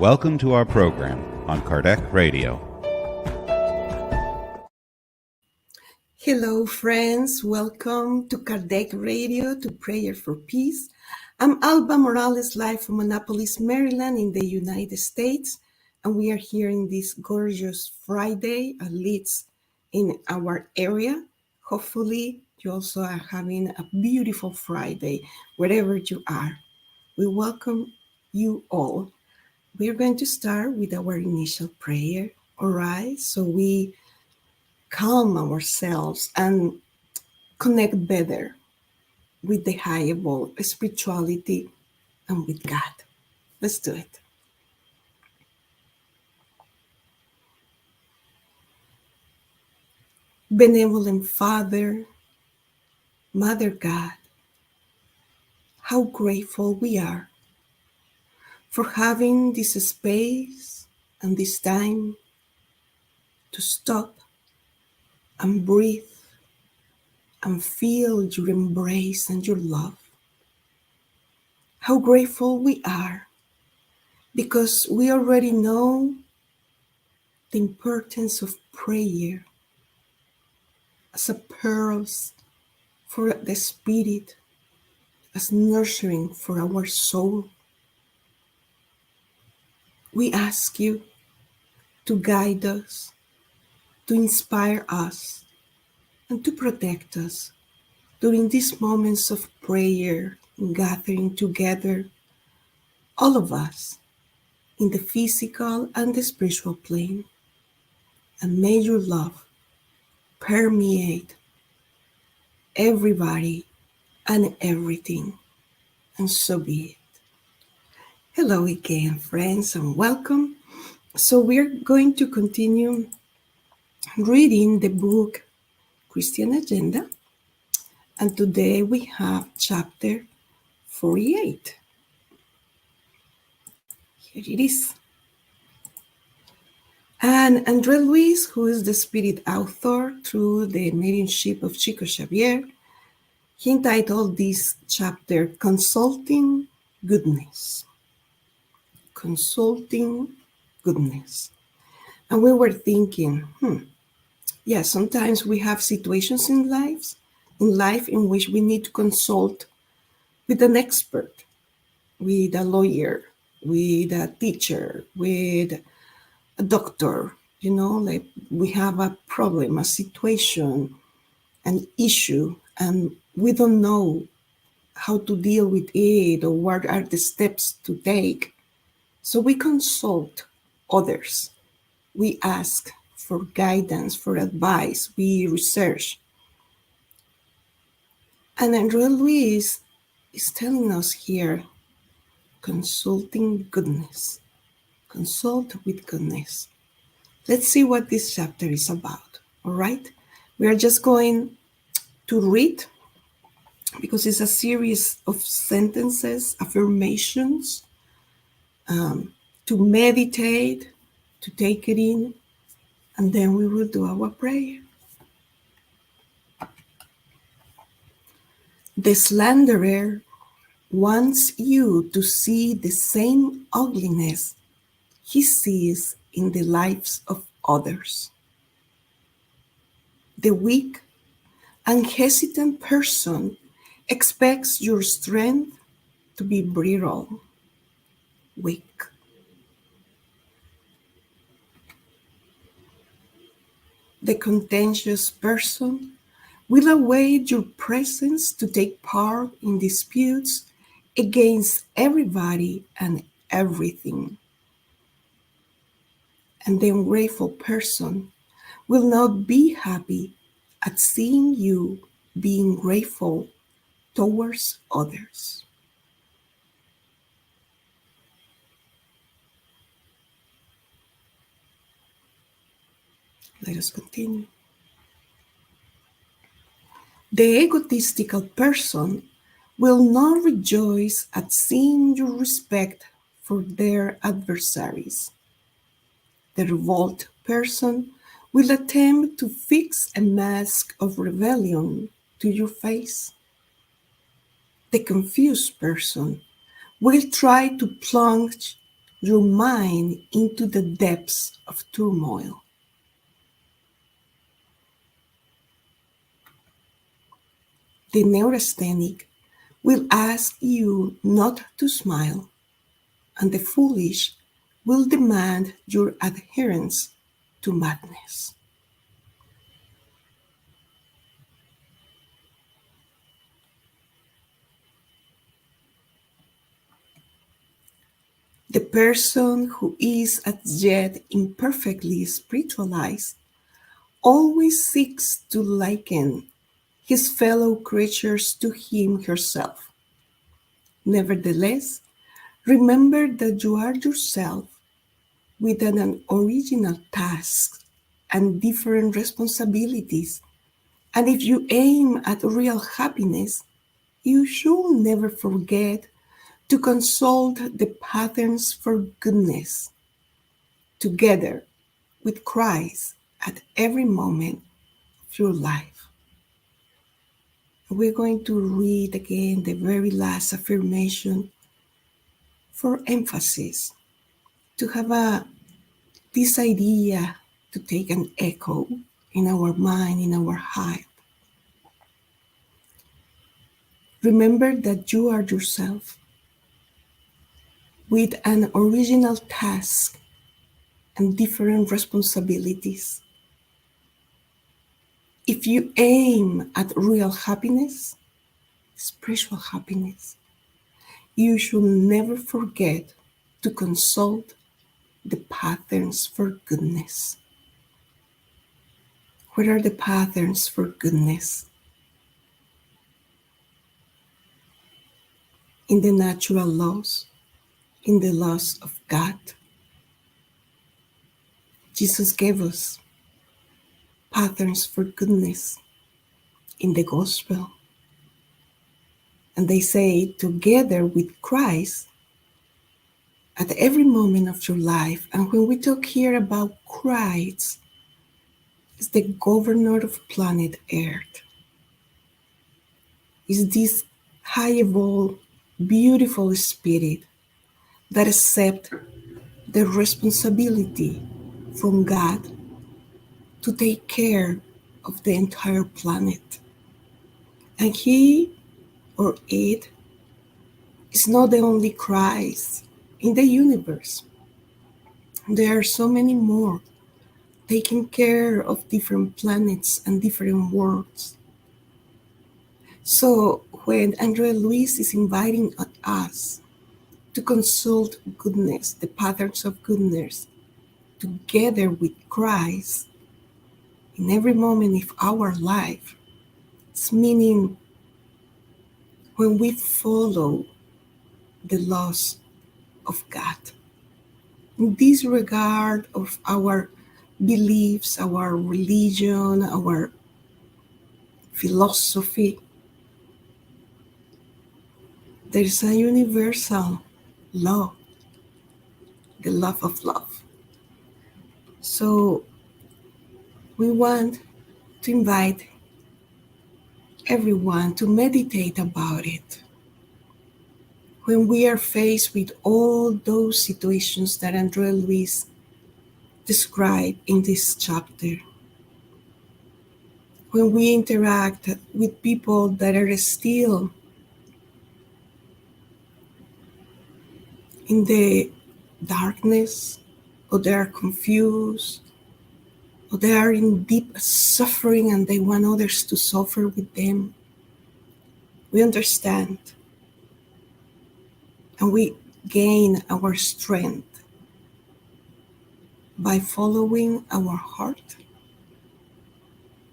Welcome to our program on Kardec Radio. Hello, friends. Welcome to Kardec Radio, to Prayer for Peace. I'm Alba Morales, live from Annapolis, Maryland, in the United States. And we are here in this gorgeous Friday, at least in our area. Hopefully, you also are having a beautiful Friday, wherever you are. We welcome you all. We are going to start with our initial prayer, all right? So we calm ourselves and connect better with the higher spirituality and with God. Let's do it. Benevolent Father, Mother God, how grateful we are for having this space and this time to stop and breathe and feel your embrace and your love. How grateful we are because we already know the importance of prayer as a pearl for the spirit, as nurturing for our soul. We ask you to guide us, to inspire us, and to protect us during these moments of prayer and gathering together, all of us, in the physical and the spiritual plane. And may your love permeate everybody and everything, and so be it. Hello again, friends, and welcome. So we're going to continue reading the book Christian Agenda, and today we have chapter 48. Here it is. And Andre Luiz, who is the spirit author through the mediumship of Chico Xavier, he entitled this chapter Consulting Goodness. Consulting Goodness. And we were thinking, sometimes we have situations in life in which we need to consult with an expert, with a lawyer, with a teacher, with a doctor. Like we have a problem, a situation, an issue, and we don't know how to deal with it or what are the steps to take. So we consult others. We ask for guidance, for advice. We research. And Andre Luiz is telling us here, consulting goodness. Consult with goodness. Let's see what this chapter is about, all right? We are just going to read because it's a series of sentences, affirmations, to meditate, to take it in, and then we will do our prayer. The slanderer wants you to see the same ugliness he sees in the lives of others. The weak and hesitant person expects your strength to be brittle, weak. The contentious person will await your presence to take part in disputes against everybody and everything. And the ungrateful person will not be happy at seeing you being grateful towards others. Let us continue. The egotistical person will not rejoice at seeing your respect for their adversaries. The revolt person will attempt to fix a mask of rebellion to your face. The confused person will try to plunge your mind into the depths of turmoil. The neurasthenic will ask you not to smile, and the foolish will demand your adherence to madness. The person who is as yet imperfectly spiritualized always seeks to liken his fellow creatures to him herself. Nevertheless, remember that you are yourself with an original task and different responsibilities. And if you aim at real happiness, you should never forget to consult the patterns for goodness together with Christ at every moment of your life. We're going to read again the very last affirmation for emphasis, to have this idea to take an echo in our mind, in our heart. Remember that you are yourself with an original task and different responsibilities. If you aim at real happiness, spiritual happiness, you should never forget to consult the patterns for goodness. What are the patterns for goodness? In the natural laws, in the laws of God. Jesus gave us patterns for goodness in the gospel. And they say, together with Christ, at every moment of your life. And when we talk here about Christ, it's the governor of planet Earth. Is this high evolved, beautiful spirit that accepts the responsibility from God to take care of the entire planet. And he or it is not the only Christ in the universe. There are so many more taking care of different planets and different worlds. So when Andre Luiz is inviting us to consult goodness, the patterns of goodness, together with Christ in every moment of our life, it's meaning when we follow the laws of God. In disregard of our beliefs, our religion, our philosophy, there's a universal law, the love of love. So we want to invite everyone to meditate about it. When we are faced with all those situations that Andre Luiz described in this chapter, when we interact with people that are still in the darkness, or they are confused, or they are in deep suffering and they want others to suffer with them, we understand and we gain our strength by following our heart,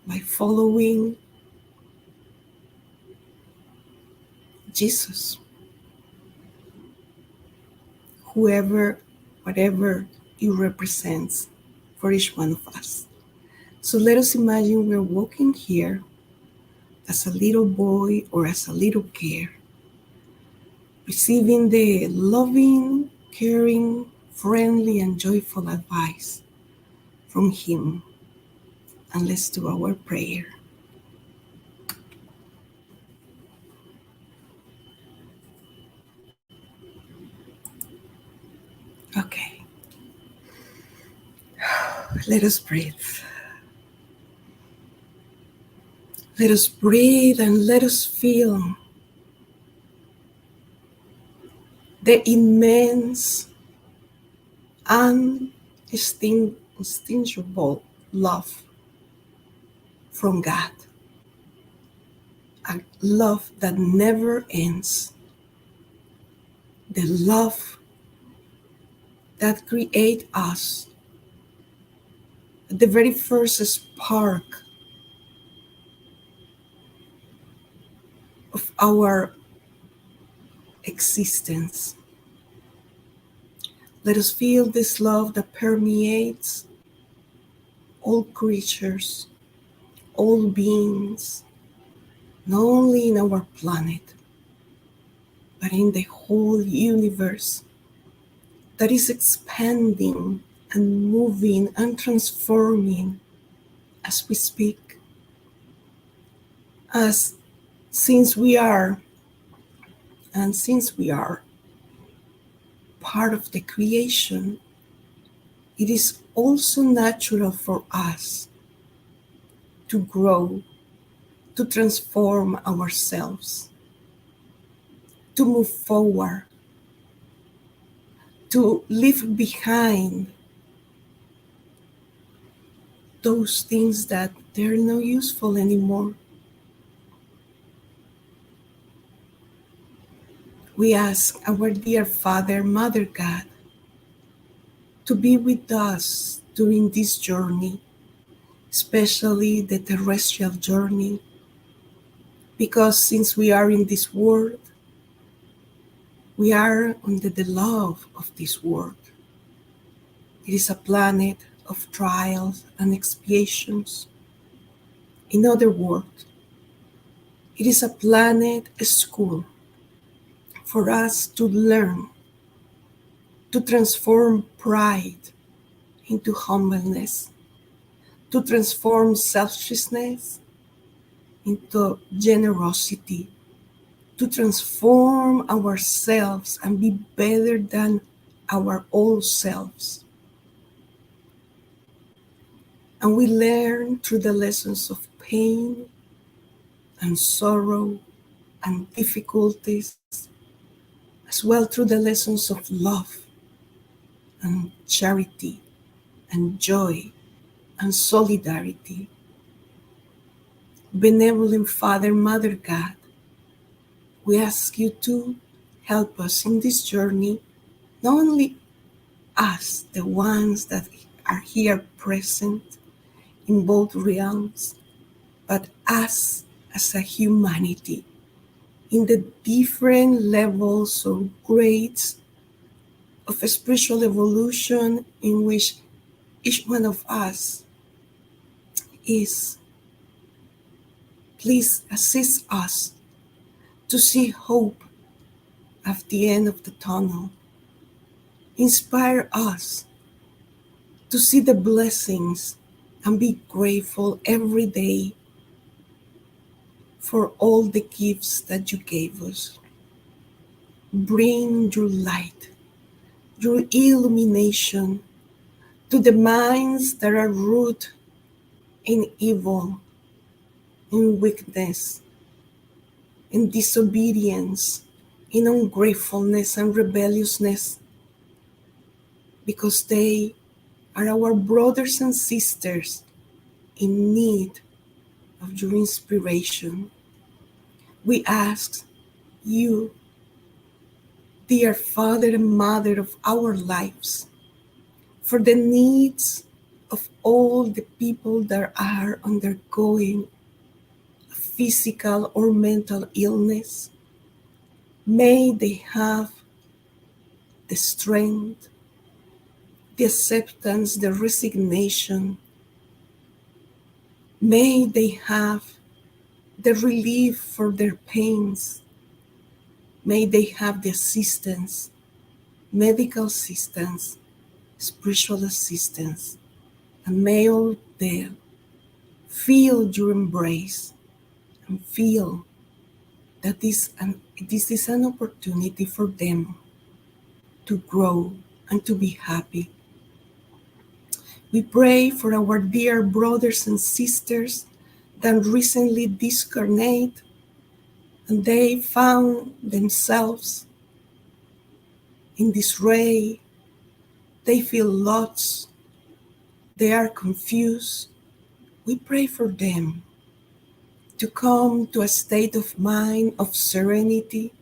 by following Jesus. Whoever, whatever it represents for each one of us. So let us imagine we're walking here as a little boy or as a little girl, receiving the loving, caring, friendly, and joyful advice from Him. And let's do our prayer. Okay, let us breathe. Let us breathe and let us feel the immense, unextinguishable love from God. A love that never ends. The love that creates us. The very first spark of our existence. Let us feel this love that permeates all creatures, all beings, not only in our planet, but in the whole universe that is expanding and moving and transforming as we speak. As since we are, and since we are part of the creation, it is also natural for us to grow, to transform ourselves, to move forward, to leave behind those things that they're not useful anymore. We ask our dear Father, Mother God, to be with us during this journey, especially the terrestrial journey, because since we are in this world, we are under the love of this world. It is a planet of trials and expiations. In other words, it is a planet, a school for us to learn, to transform pride into humbleness, to transform selfishness into generosity, to transform ourselves and be better than our old selves. And we learn through the lessons of pain and sorrow and difficulties, as well through the lessons of love and charity and joy and solidarity. Benevolent Father, Mother God, we ask you to help us in this journey, not only us, the ones that are here present in both realms, but us as a humanity in the different levels or grades of spiritual evolution in which each one of us is. Please assist us to see hope at the end of the tunnel. Inspire us to see the blessings and be grateful every day for all the gifts that you gave us. Bring your light, your illumination to the minds that are rooted in evil, in weakness, in disobedience, in ungratefulness and rebelliousness, because they are our brothers and sisters in need of your inspiration. We ask you, dear Father and Mother of our lives, for the needs of all the people that are undergoing a physical or mental illness. May they have the strength, the acceptance, the resignation. May they have the relief for their pains. May they have the assistance, medical assistance, spiritual assistance, and may all them feel your embrace and feel that this is an opportunity for them to grow and to be happy. We pray for our dear brothers and sisters that recently discarnate and they found themselves in this ray. They feel lost. They are confused. We pray for them to come to a state of mind of serenity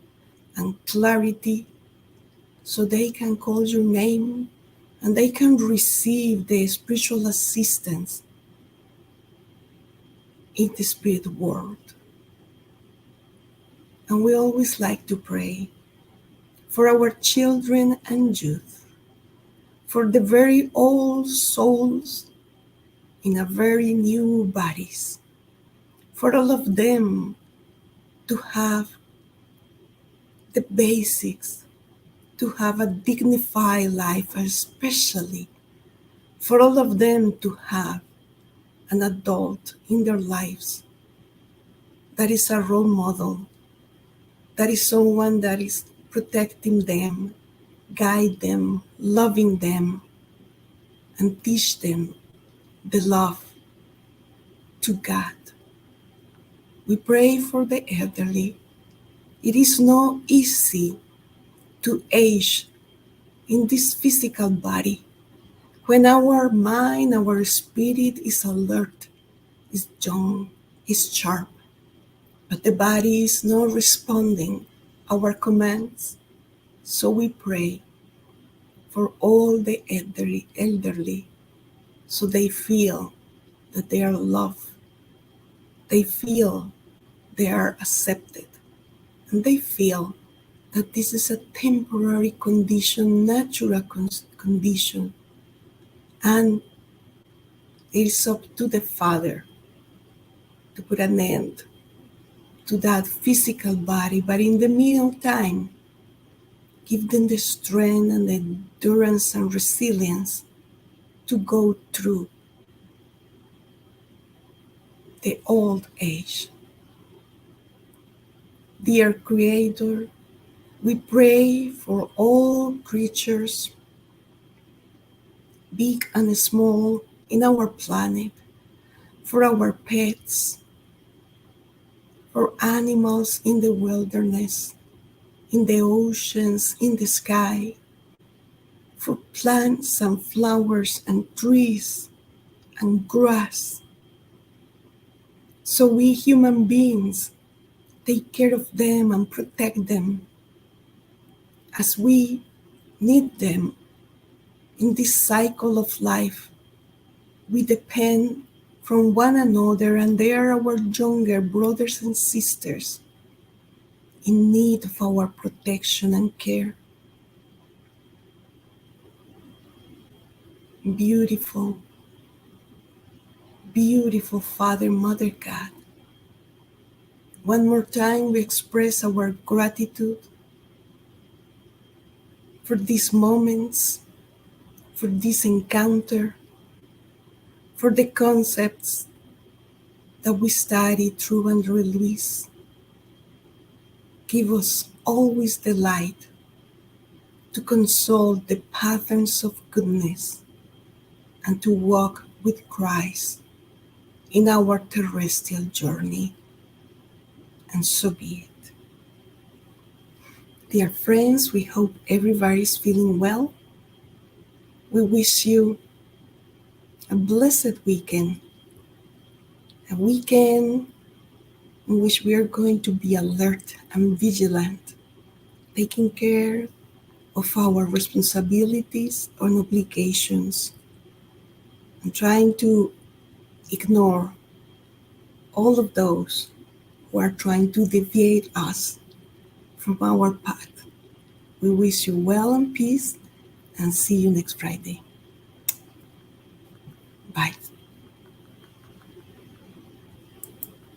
and clarity so they can call your name and they can receive the spiritual assistance in the spirit world. And we always like to pray for our children and youth, for the very old souls in a very new bodies, for all of them to have the basics, to have a dignified life, especially for all of them to have an adult in their lives that is a role model, that is someone that is protecting them, guide them, loving them, and teach them the love to God. We pray for the elderly. It is not easy to age in this physical body when our mind, our spirit is alert, is young, is sharp, but the body is not responding our commands. So we pray for all the elderly so they feel that they are loved, they feel they are accepted, and they feel that this is a temporary condition, natural condition, and it is up to the Father to put an end to that physical body. But in the meantime, give them the strength and the endurance and resilience to go through the old age. Dear Creator, we pray for all creatures, big and small, in our planet, for our pets, for animals in the wilderness, in the oceans, in the sky, for plants and flowers and trees and grass. So we human beings take care of them and protect them as we need them in this cycle of life. We depend from one another, and they are our younger brothers and sisters in need of our protection and care. Beautiful, beautiful Father, Mother God. One more time, we express our gratitude for these moments, for this encounter, for the concepts that we studied through Andre Luiz. Give us always the light to consult the patterns of goodness and to walk with Christ in our terrestrial journey. And so be it. Dear friends, we hope everybody is feeling well. We wish you a blessed weekend, a weekend in which we are going to be alert and vigilant, taking care of our responsibilities and obligations, and trying to ignore all of those who are trying to deviate us from our path. We wish you well and peace, and see you next Friday. Bye.